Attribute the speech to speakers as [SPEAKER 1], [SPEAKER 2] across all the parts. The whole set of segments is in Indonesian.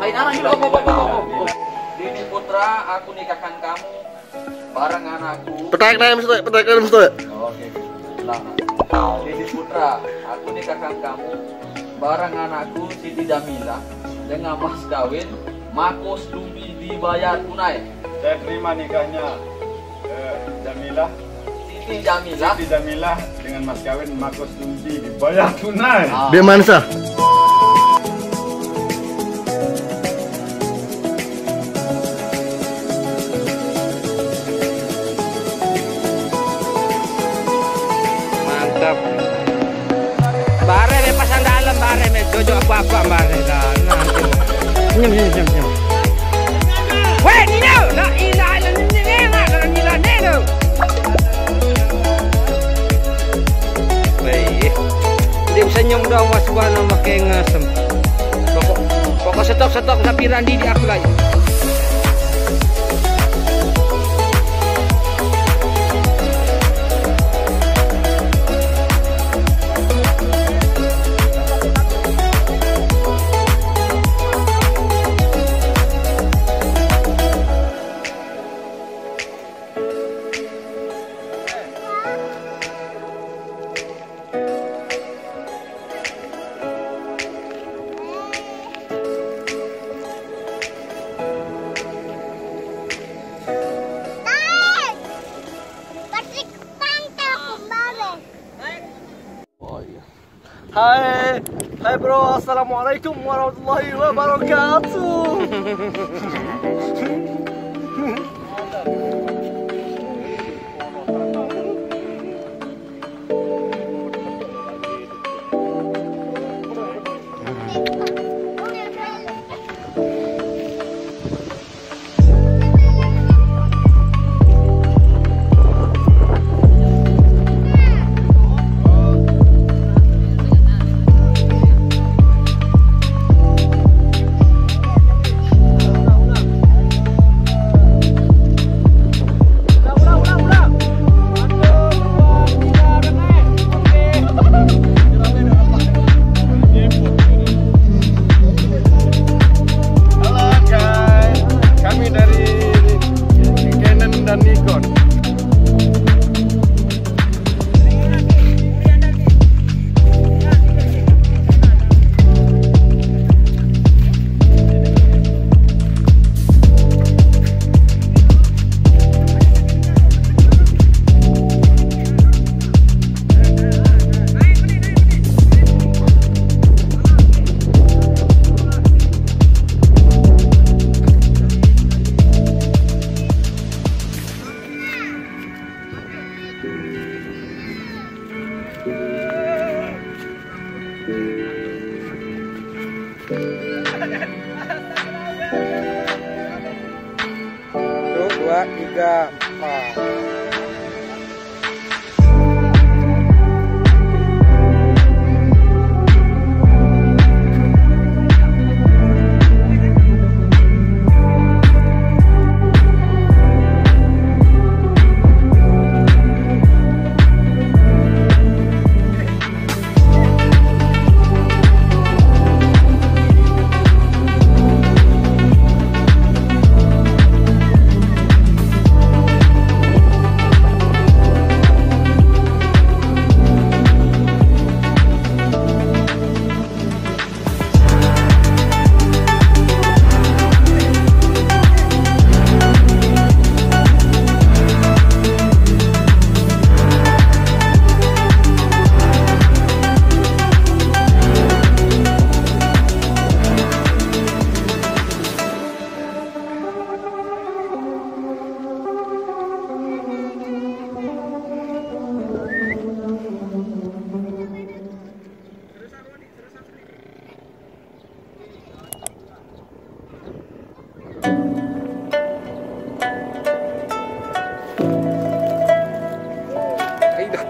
[SPEAKER 1] Didik Putra, aku nikahkan kamu bareng anakku.
[SPEAKER 2] Petek mesti.
[SPEAKER 1] Oke. Didik Putra, aku nikahkan kamu bareng anakku Siti Jamila dengan mas kawin makos lumbi dibayar tunai.
[SPEAKER 3] Saya terima nikahnya Jamila.
[SPEAKER 1] Siti Jamila
[SPEAKER 3] dengan mas kawin makos lumbi dibayar tunai.
[SPEAKER 2] Dia mansa.
[SPEAKER 4] Bare me pasang dalam bare me jojo apa bare dah nanti. Nyem. Weh Nino, la ilaha illallah Nila Nino. Weh, dia senyum dong mas wana makai ngasem. Pokok stok sapiran di aku lagi.
[SPEAKER 2] Hai bro, assalamualaikum warahmatullahi wabarakatuh.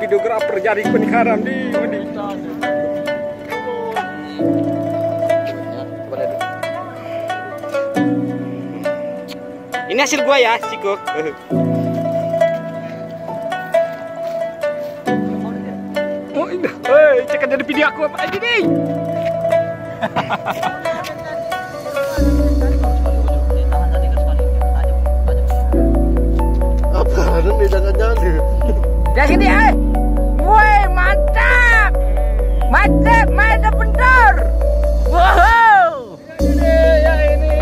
[SPEAKER 2] Videografer jadi pernikahan di ini hasil gua ya, Ciko. Oh, indah. Hei, cekan jadi video aku apa aja nih?
[SPEAKER 4] Dah gini Woi, mantap. Mantap, mantap bener. Wow. Ya ini.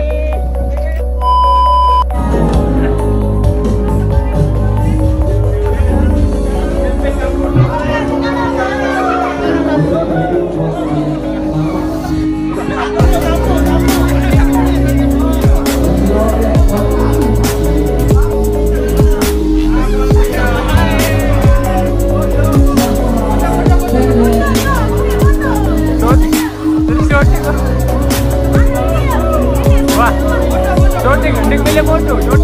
[SPEAKER 2] Wah, shooting, pilih foto.